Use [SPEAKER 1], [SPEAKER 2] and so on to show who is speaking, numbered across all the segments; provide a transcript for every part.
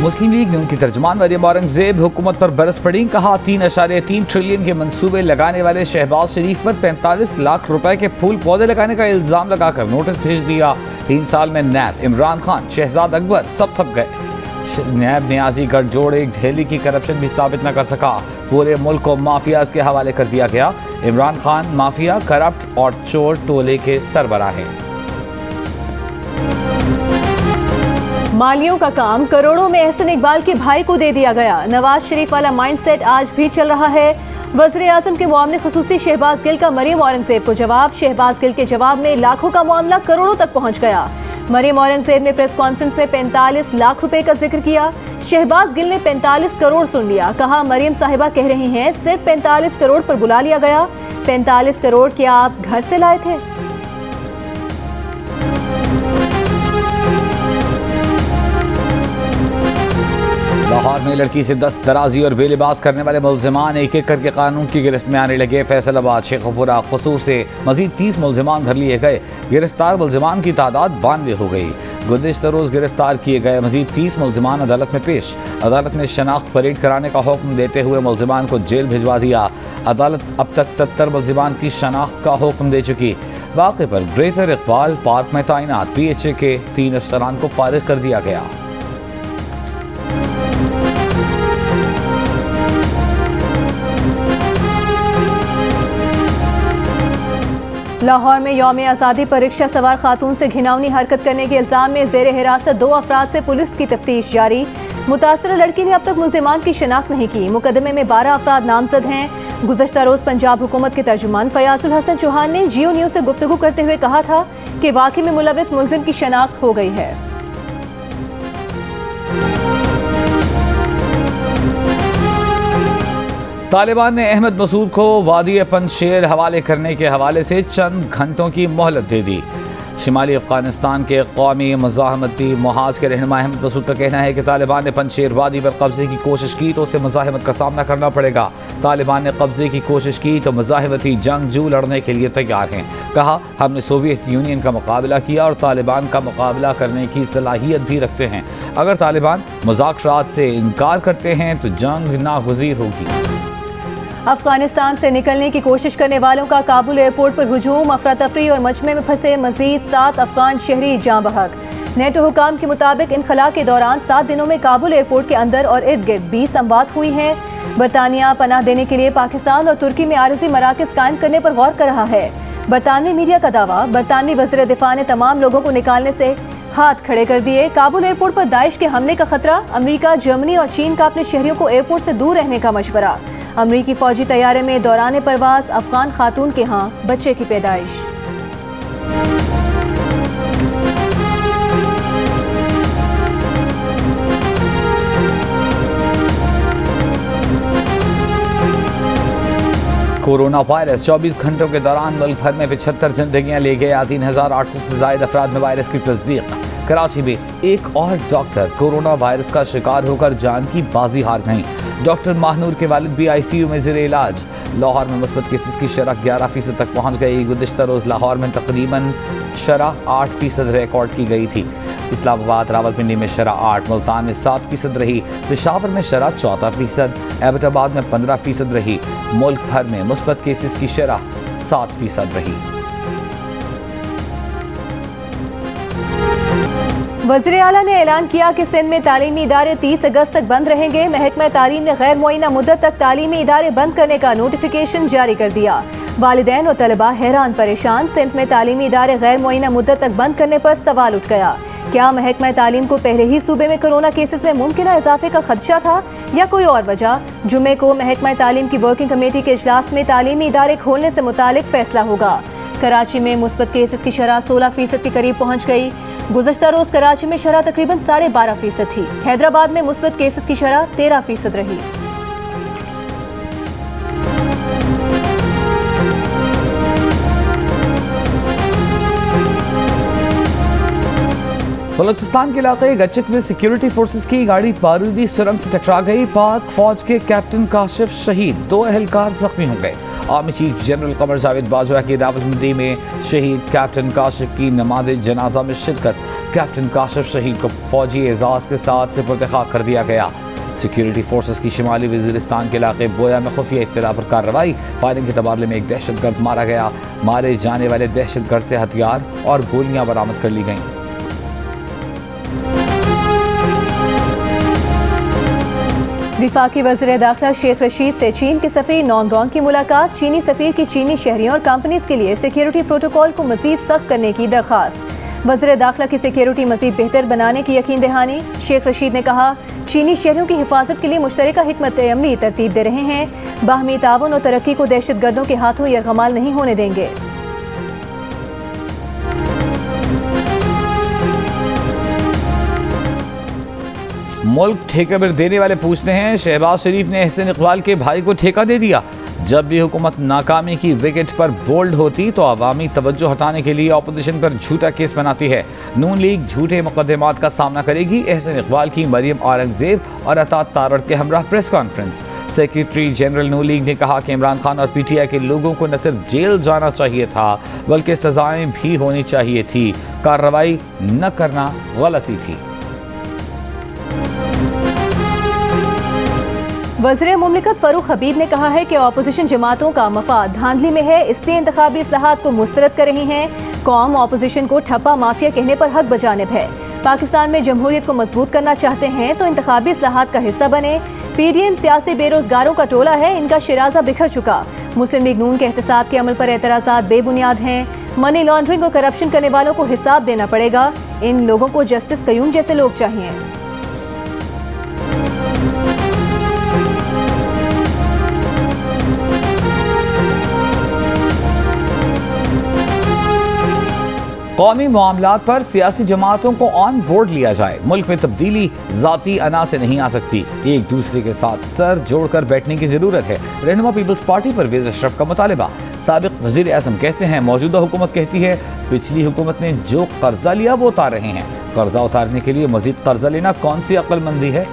[SPEAKER 1] मुस्लिम league ने उनकी तर्जुमान मरियम औरंगजेब हुकूमत पर बरस पड़ी। कहा 3.3 ट्रिलियन के मंसूबे लगाने वाले शहबाज शरीफ पर 45 लाख रुपए के फूल पौधे लगाने का इल्जाम लगाकर नोटिस भेज दिया। 3 साल में नैब, इमरान खान, शहजाद अकबर सब थक गए। नैब न्याजी गठजोड़ एक ढेली की करप्शन भी साबित न कर सका। पूरे मुल्क को माफियाज के हवाले कर दिया गया। इमरान खान माफिया, करप्ट और चोर टोले के सरबराह हैं।
[SPEAKER 2] मालियों का काम करोड़ों में एहसन इकबाल के भाई को दे दिया गया। नवाज शरीफ वाला माइंडसेट आज भी चल रहा है। वज़ीर आज़म के मुआवने खुसूसी शहबाज गिल का मरियम औरंगजेब को जवाब। शहबाज गिल के जवाब में लाखों का मामला करोड़ों तक पहुंच गया। मरियम औरंगजेब ने प्रेस कॉन्फ्रेंस में 45 लाख रुपए का जिक्र किया। शहबाज गिल ने 45 करोड़ सुन लिया। कहा मरियम साहिबा कह रही हैं सिर्फ 45 करोड़ पर बुला लिया गया। 45 करोड़ क्या आप घर से लाए थे?
[SPEAKER 1] लाहौर में लड़की से दस्त दराजी और बेलिबास करने वाले मुलजिमान एक एक करके कानून की गिरफ्त में आने लगे। फैसलाबाद, शेखपुरा, कसूर से मजीद 30 मुलजिमान धर लिए गए। गिरफ्तार मुलजिमान की तादाद 92 हो गई। गुज़िश्ता रोज गिरफ्तार किए गए मजीद 30 मुलजिमान अदालत में पेश। अदालत ने शनाख्त परेड कराने का हुक्म देते हुए मुलजिमान को जेल भिजवा दिया। अदालत अब तक 70 मुलजिमान की शनाख्त का हुक्म दे चुकी। वाक़े पर ग्रेटर इकबाल पार्क में तैनात PHA के 3 अफसरान को फारिग कर दिया गया।
[SPEAKER 2] लाहौर में यौम आज़ादी पर रिक्शा सवार खातून से घिनौनी हरकत करने के इल्जाम में ज़ेर हिरासत 2 अफराद से पुलिस की तफ्तीश जारी। मुतासरा लड़की ने अब तक मुलजिमान की शिनाख्त नहीं की। मुकदमे में 12 अफराद नामजद हैं। गुज़श्ता रोज पंजाब हुकूमत के तर्जुमान फयाजुल हसन चौहान ने जियो न्यूज़ से गुफ्तगू करते हुए कहा था कि वाक़ई में मुलविस मुलजिम की शिनाख्त हो गई है।
[SPEAKER 1] तालिबान ने अहमद मसूद को वादी पंजशेर हवाले करने के हवाले से चंद घंटों की मोहलत दे दी। शिमाली अफगानिस्तान के कौमी मज़ाहमती मुहाज के रहनुमा अहमद मसूद का कहना है कि तालिबान ने पंजशेर वादी पर कब्जे की कोशिश की तो उसे मुज़ाहमत का सामना करना पड़ेगा। तालिबान ने कब्जे की कोशिश की तो मुज़ाहमती जंगजू लड़ने के लिए तैयार हैं। कहा हमने सोवियत यूनियन का मुकाबला किया और तालिबान का मुकाबला करने की सलाहियत भी रखते हैं। अगर तालिबान मुज़ाकरात से इनकार करते हैं तो जंग नागुज़ीर होगी।
[SPEAKER 2] अफगानिस्तान से निकलने की कोशिश करने वालों का काबुल एयरपोर्ट पर हुजूम। अफरा तफरी और मजमे में फंसे मजीद 7 अफगान शहरी जाँ बहक। नेटो हुकाम के मुताबिक इनखला के दौरान 7 दिनों में काबुल एयरपोर्ट के अंदर और इर्द गिर्द 20 अमवात हुई हैं। बरतानिया पनाह देने के लिए पाकिस्तान और तुर्की में आरज़ी मराकज़ कायम करने पर गौर कर रहा है। बरतानवी मीडिया का दावा, बरतानवी वज़ीर दिफा ने तमाम लोगों को निकालने से हाथ खड़े कर दिए। काबुल एयरपोर्ट पर दाइश के हमले का खतरा। अमेरिका, जर्मनी और चीन का अपने शहरियों को एयरपोर्ट से दूर रहने का मशवरा। अमरीकी फौजी तैयारे में दौरान परवाज अफगान खातून के यहाँ बच्चे की पैदाइश।
[SPEAKER 1] कोरोना वायरस 24 घंटों के दौरान मुल्क भर में 75 जिंदगियां ले गया। 3800 से ज्यादा अफराद में वायरस की तस्दीक। कराची में एक और डॉक्टर कोरोना वायरस का शिकार होकर जान की बाजी हार गई। डॉक्टर माहनूर के वालिद भी ICU में ज़ेर इलाज। लाहौर में मुस्बत केसेस की शरह 11% तक पहुँच गई। गुज़िश्ता रोज़ लाहौर में तकरीबन शरह 8% रिकॉर्ड की गई थी। इस्लामाबाद, रावलपिंडी में शरह 8, मुल्तान में 7% रही। पेशावर में शरह 14%, एबटाबाद में 15% रही। मुल्क भर में मुस्बत केसेस की शरह 7% रही।
[SPEAKER 2] वज़ीर आला ने ऐलान किया कि सिंध में तालीमी इदारे 30 अगस्त तक बंद रहेंगे। महकमा तालीम ने गैर मुअय्यना मुद्दत तक तालीमी इदारे बंद करने का नोटिफिकेशन जारी कर दिया। वालिदैन और तलबा हैरान परेशान। सिंध में तालीमी इदारे गैर मुअय्यना मुद्दत तक बंद करने पर सवाल उठ गया। क्या महकमा तालीम को पहले ही सूबे में कोरोना केसेस में मुमकिन इजाफे का खदशा था या कोई और वजह? जुमे को महकमा तालीम की वर्किंग कमेटी के इजलास में तालीमी इदारे खोलने से मुतालिक फैसला होगा। कराची में मुस्बत केसेस की शरह 16% के करीब पहुँच गई। गुज़श्ता रोज कराची में शरह तकरीबन 12.5% थी। हैदराबाद में मुस्बत केसेस की शरह 13% रही।
[SPEAKER 1] बलोचिस्तान के इलाके गच्चक में सिक्योरिटी फोर्सेस की गाड़ी बारूदी सुरंग से टकरा गई। पाक फौज के कैप्टन काशिफ शहीद, 2 एहलकार जख्मी हो गए। Army chief general Qamar Javed Bajwa की रावलपिंडी में शहीद कैप्टन काशिफ की नमाज जनाजा में शिरकत। कैप्टन काशिफ शहीद को फौजी एजाज के साथ सुपुर्द खाक कर दिया गया। सिक्योरिटी फोर्सेस की शिमाली वजीरिस्तान के इलाके बोया में खुफिया इत्तला पर कार्रवाई। फायरिंग के तबादले में एक दहशतगर्द मारा गया। मारे जाने वाले दहशतगर्द से हथियार और गोलियां बरामद कर ली गईं।
[SPEAKER 2] विफाकी वज़ीर दाखिला शेख रशीद से चीन के सफ़ीर नॉनगॉन की मुलाकात। चीनी सफ़ीर की चीनी शहरियों और कंपनीज के लिए सिक्योरिटी प्रोटोकॉल को मज़ीद सख्त करने की दरख्वास्त। वज़ीर दाखिला की सिक्योरिटी मज़ीद बेहतर बनाने की यकीन दहानी। शेख रशीद ने कहा, चीनी शहरियों की हिफाजत के लिए मुश्तरका हिकमत अमली तरतीब दे रहे हैं। बाहमी ताउन और तरक्की को दहशतगर्दों के हाथों यरगमाल नहीं होने देंगे।
[SPEAKER 1] मुल्क ठेके पर देने वाले पूछते हैं, शहबाज शरीफ ने एहसन इकबाल के भाई को ठेका दे दिया। जब भी हुकूमत नाकामी की विकेट पर बोल्ड होती तो अवामी तवज्जो हटाने के लिए अपोजिशन पर झूठा केस बनाती है। नून लीग झूठे मुकदमात का सामना करेगी। एहसन इकबाल की मरियम औरंगजेब और अतात तारड़ के हमरा प्रेस कॉन्फ्रेंस। सेक्रेटरी जनरल नून लीग ने कहा कि इमरान खान और पीटीआई के लोगों को न सिर्फ जेल जाना चाहिए था बल्कि सजाएं भी होनी चाहिए थी। कार्रवाई न करना गलती थी।
[SPEAKER 2] वज़ीर मुमलिकत फ़ारूक हबीब ने कहा है कि अपोजिशन जमातों का मफाद धांधली में है, इसलिए इंतखाबी इस्लाहात को मुस्तरद कर रही हैं। कौम अपोजिशन को ठप्पा माफिया कहने पर हक बजानिब है। पाकिस्तान में जमहूरियत को मजबूत करना चाहते हैं तो इंतखाबी इस्लाहात का हिस्सा बने। पीडीएम सियासी बेरोजगारों का टोला है, इनका शिराजा बिखर चुका। मुस्लिम लीग नून के एहतसाब के अमल पर एतराज़ात बेबुनियाद हैं। मनी लॉन्ड्रिंग और करप्शन करने वालों को हिसाब देना पड़ेगा। इन लोगों को जस्टिस कयूम जैसे लोग चाहिए।
[SPEAKER 1] कौमी मामलात पर सियासी जमातों को ऑन बोर्ड लिया जाए। मुल्क में तब्दीली जाती अना से नहीं आ सकती, एक दूसरे के साथ सर जोड़कर बैठने की जरूरत है। रहनुमा पीपल्स पार्टी परवेज अशरफ का मुतालिबा। साबिक वजीर आज़म कहते हैं, मौजूदा हुकूमत कहती है पिछली हुकूमत ने जो कर्जा लिया वो उतार रहे हैं। कर्जा उतारने के लिए मजीद कर्जा लेना कौन सी अक्लमंदी है।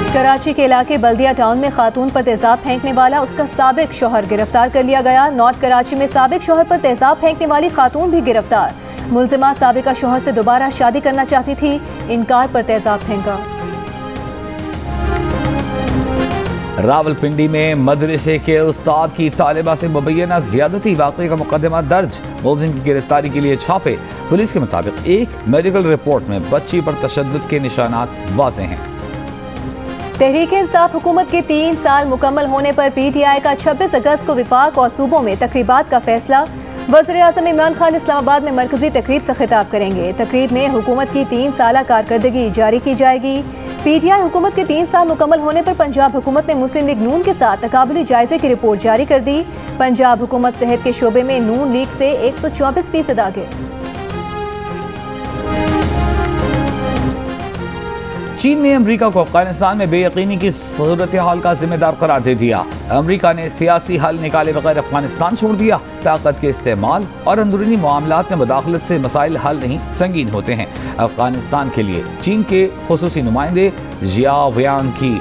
[SPEAKER 2] कराची के इलाके बल्दिया टाउन में खातून पर तेजाब फेंकने वाला उसका साबिक शौहर गिरफ्तार कर लिया गया। नॉर्थ कराची में साबिक शौहर पर तेजाब फेंकने वाली खातून भी गिरफ्तार। मुलजिमा साबिका शौहर से दोबारा शादी करना चाहती थी, इनकार पर तेजाब फेंका।
[SPEAKER 1] रावलपिंडी में मदरसे के उस्ताद की तालिबा से मुबैना ज्यादती वाक़े का मुकदमा दर्ज। मुलजिम की गिरफ्तारी के लिए छापे। पुलिस के मुताबिक एक मेडिकल रिपोर्ट में बच्ची पर तशद्दुद के निशानात वाज़ेह हैं।
[SPEAKER 2] तहरीक इंसाफ हुकूमत के 3 साल मुकम्मल होने पर पीटीआई का 26 अगस्त को विफाक और सूबों में तकरीबात का फैसला। वज़ीर आज़म इमरान खान इस्लामाबाद में मरकजी तकरीब से खिताब करेंगे। तकरीब में हुकूमत की 3 साला कारकर्दगी जारी की जाएगी। पीटीआई हुकूमत के 3 साल मुकम्मल होने पर पंजाब हुकूमत ने मुस्लिम लीग नून के साथ तकाबुली जायजे की रिपोर्ट जारी कर दी। पंजाब हुकूमत सेहत के शोबे में नून लीग से 124% आगे।
[SPEAKER 1] चीन ने अमेरिका को अफगानिस्तान में बेयकीनी की सूरत हाल का जिम्मेदार करार दे दिया। अमेरिका ने सियासी हल निकाले बगैर अफगानिस्तान छोड़ दिया। ताकत के इस्तेमाल और अंदरूनी मामलात में मुदाखलत से मसाइल हल नहीं संगीन होते हैं। अफगानिस्तान के लिए चीन के खुसूसी नुमाइंदे जिया वयांग की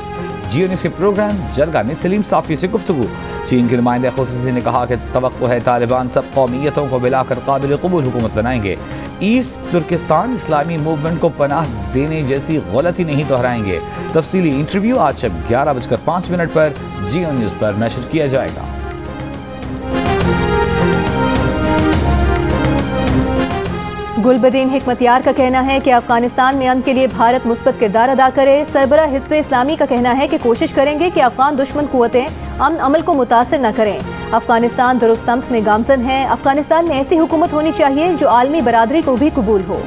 [SPEAKER 1] जियो न्यूज़ के प्रोग्राम जरगा में सलीम साफ़ी से गुफ्तगू। चीन के नुमाइंदे खुसूसी ने कहा कि तवक्को है तालिबान सब कौमियतों को मिलाकर काबिल कबूल हुकूमत बनाएंगे। ईस्ट तुर्किस्तान इस्लामी मूवमेंट को पनाह देने जैसी गलती नहीं दोहराएंगे। तफसीली इंटरव्यू आज शब 11:05 पर जियो न्यूज़ पर नशर किया जाएगा।
[SPEAKER 2] गुलबदीन हिकमतियार का कहना है कि अफगानिस्तान में अमन के लिए भारत मुस्बत किरदार अदा करे। सरबरा हिज़्ब इस्लामी का कहना है कि कोशिश करेंगे कि अफगान दुश्मन कुव्वतें अमन अमल को मुतासर न करें। अफगानिस्तान दुरुस्त समत में गामजन है। अफगानिस्तान में ऐसी हुकूमत होनी चाहिए जो आलमी बरादरी को भी कबूल हो।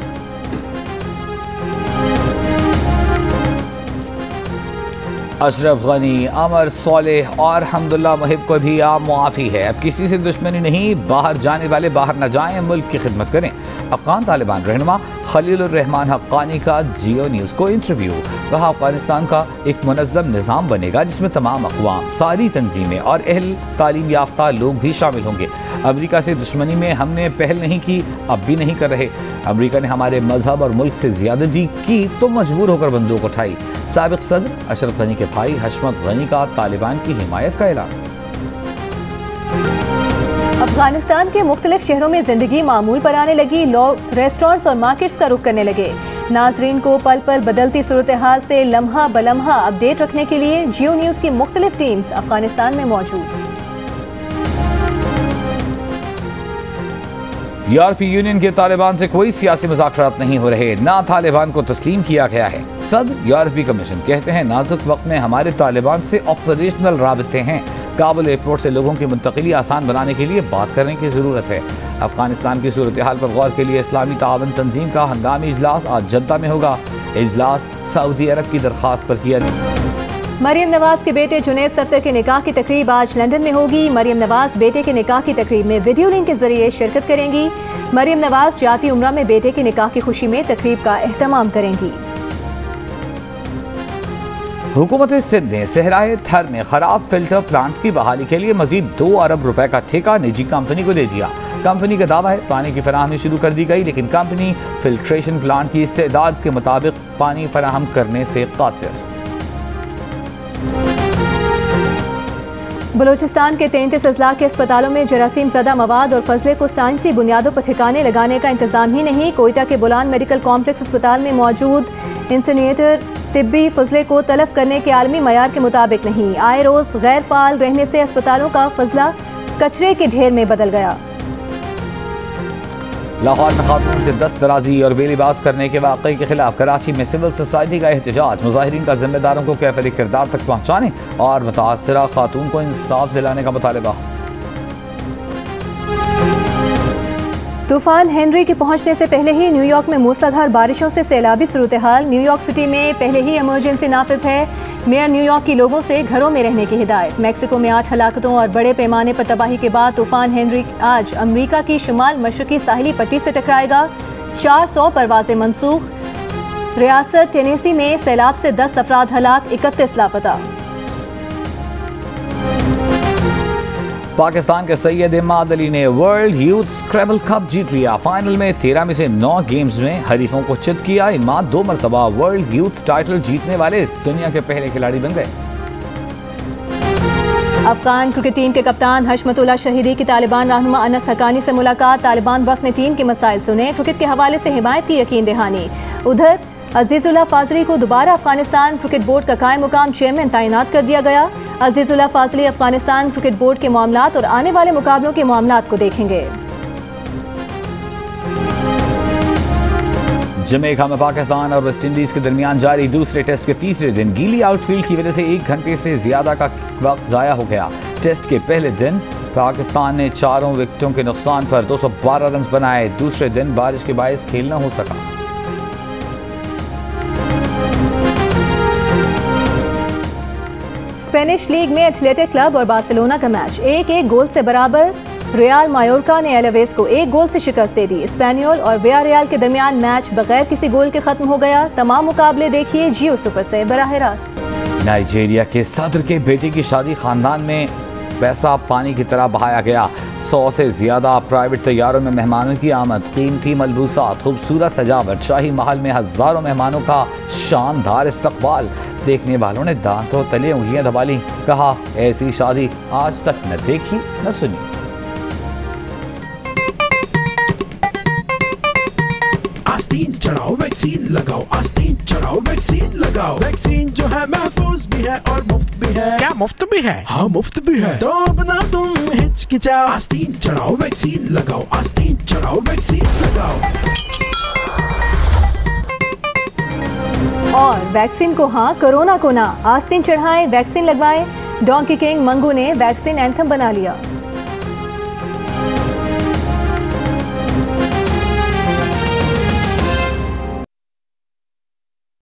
[SPEAKER 1] अशरफ गनी, अमर सोलेह और हमदुल्ला मुहिब को भी आम मुआफ़ी है। अब किसी से दुश्मनी नहीं, बाहर जाने वाले बाहर न जाएं, मुल्क की खिदमत करें। अफगान तालिबान रहनुमा खलीलुर रहमान हक्कानी का जियो न्यूज़ को इंटरव्यू। कहा अफगानिस्तान का एक मुनज़्ज़म निज़ाम बनेगा जिसमें तमाम अक़वाम, सारी तंजीमें और अहल तालीम याफ्ता लोग भी शामिल होंगे। अमेरिका से दुश्मनी में हमने पहल नहीं की, अब भी नहीं कर रहे। अमेरिका ने हमारे मजहब और मुल्क से ज़्यादती की तो मजबूर होकर बंदूक उठाई। साबिक सदर अशरफ गनी के भाई हशमत गनी का तालिबान की हिमायत का ऐलान।
[SPEAKER 2] अफगानिस्तान के मुख्तलिफ शहरों में जिंदगी मामूल पर आने लगी। लोग रेस्टोरेंट्स और मार्केट्स का रुख करने लगे। नाजरीन को पल पल बदलती सूरत हाल से लम्हा बलम्हा अपडेट रखने के लिए जियो न्यूज़ की मुख्तलिफ टीम्स अफगानिस्तान में मौजूद।
[SPEAKER 1] यूरोपीय यूनियन के तालिबान से कोई सियासी मुज़ाकरात नहीं हो रहे, ना तालिबान को तस्लीम किया गया है। सदर यूरोपीय कमीशन कहते हैं नाजुक वक्त में हमारे तालिबान से ऑपरेशनल राबते हैं। काबुल एयरपोर्ट से लोगों की मुंतकिली आसान बनाने के लिए बात करने की ज़रूरत है। अफगानिस्तान की सूरत हाल पर गौर के लिए इस्लामी तावन तंजीम का हंगामी इजलास आज जद्दा में होगा। इजलास सऊदी अरब की दरख्वास्त पर किया।
[SPEAKER 2] मरियम नवाज के बेटे जुनैद सफ्तर के निकाह की तकरीब आज लंदन में होगी। मरियम नवाज बेटे के निकाह की तकरीब में वीडियो लिंक के जरिए शिरकत करेंगी। मरियम नवाज जाती उम्रा में बेटे के निकाह की खुशी में तकरीब का एहतमाम करेंगी।
[SPEAKER 1] हुकूमत सिंध ने सहराए थर में खराब फिल्टर प्लांट्स की बहाली के लिए मजीद 2 अरब रुपए का ठेका निजी कंपनी को दे दिया। कंपनी का दावा है पानी की फराहमी शुरू कर दी गई, लेकिन कंपनी फिल्ट्रेशन प्लांट की इस्तेदाद के मुताबिक पानी फराहम करने से कासिर।
[SPEAKER 2] बलूचिस्तान के 33 अजला के अस्पतालों में जरासीम ज़दा मवाद और फजले को साइंसी बुनियादों पर ठिकाने लगाने का इंतजाम ही नहीं। कोयटा के बुलान मेडिकल कॉम्प्लेक्स अस्पताल में मौजूद इंसिनेटर तिब्बी फजले को तलफ करने के आलमी मयार के मुताबिक नहीं। आए रोज गैर फाल रहने से अस्पतालों का फजला कचरे के ढेर में बदल गया।
[SPEAKER 1] लाहौर में खातून से दस्तदराजी और बेलिबास करने के वाक़े के खिलाफ कराची में सिविल सोसाइटी का एहतजाज। मुजाहिरीन का जिम्मेदारों को कैफियत किरदार तक पहुँचाने और मुतासरा खातून को इंसाफ दिलाने का मुतालबा।
[SPEAKER 2] तूफान हेनरी के पहुंचने से पहले ही न्यूयॉर्क में मूसलाधार बारिशों से सैलाबी सूरत हाल। न्यूयॉर्क सिटी में पहले ही इमरजेंसी नाफिज है। मेयर न्यूयॉर्क की लोगों से घरों में रहने की हिदायत। मैक्सिको में 8 हलाकतों और बड़े पैमाने पर तबाही के बाद तूफान हेनरी आज अमरीका की शुमाल मशरकी साहिली पट्टी से टकराएगा। 400 परवाजें मनसूख। रियासत टेनेसी में सैलाब से 10 अफराद हलाक, 31 लापता।
[SPEAKER 1] पाकिस्तान के सैयद इमाद अली ने वर्ल्ड यूथ स्क्रैबल कप जीत लिया। फाइनल में 13 में से 9 गेम्स में हरीफों को चित किया। इमाद 2 मरतबा वर्ल्ड यूथ टाइटल जीतने वाले दुनिया के पहले खिलाड़ी बन गए।
[SPEAKER 2] अफगान क्रिकेट टीम के कप्तान हशमतुल्लाह शहीदी की तालिबान रहनुमा अनस हकानी से मुलाकात। तालिबान वक्त ने टीम के मसाइल सुने। क्रिकेट के हवाले से हिमायत की यकीन दहानी। उधर अजीजुल्लाह फाजली को दोबारा अफगानिस्तान क्रिकेट बोर्ड का कायम मुकाम चेयरमैन तैनात कर दिया गया। अजीजुल्लाह फाजली अफगानिस्तान क्रिकेट बोर्ड के मामलात और आने वाले मुकाबलों के मामलात को देखेंगे।
[SPEAKER 1] जमैका में पाकिस्तान और वेस्ट इंडीज के दरमियान जारी दूसरे टेस्ट के तीसरे दिन गीली आउटफील्ड की वजह से 1 घंटे से ज्यादा का वक्त जाया हो गया। टेस्ट के पहले दिन पाकिस्तान ने 4 विकेटों के नुकसान पर 212 रन बनाए। दूसरे दिन बारिश के बायस खेल न हो सका।
[SPEAKER 2] स्पेनिश लीग में एथलेटिक क्लब और बार्सिलोना का मैच 1-1 गोल से बराबर। रियल मायोर्का ने एलावेस को 1 गोल से शिकस्त दे दी। स्पेनियोल और वियारियल के दरमियान मैच बगैर किसी गोल के खत्म हो गया। तमाम मुकाबले देखिए जियो सुपर से बराह रास्त।
[SPEAKER 1] नाइजीरिया के सदर के बेटे की शादी खानदान में पैसा पानी की तरह बहाया गया। 100 से ज्यादा प्राइवेट तैयारों में मेहमानों की आमद, कीमती मलबूसात, खूबसूरत सजावट, शाही महल में हजारों मेहमानों का शानदार इस्तकबाल। देखने वालों ने दांतों तले उंगलियां दबा ली। कहा ऐसी शादी आज तक न देखी न सुनी।
[SPEAKER 3] आस्तीन चढ़ाओ वैक्सीन लगाओ, आस्तीन चढ़ाओ वैक्सीन लगाओ। वैक्सीन जो है महफूज भी है और मुफ्त भी है। क्या मुफ्त भी है? हाँ मुफ्त भी है। तो अपना तुम हिचकिचाओ, आस्तीन चढ़ाओ वैक्सीन लगाओ, आस्तीन चढ़ाओ वैक्सीन लगाओ।
[SPEAKER 2] और वैक्सीन को हाँ, कोरोना को ना। आस्तीन चढ़ाएं, वैक्सीन लगवाएं। डोंकी किंग मंगू ने वैक्सीन एंथम बना लिया।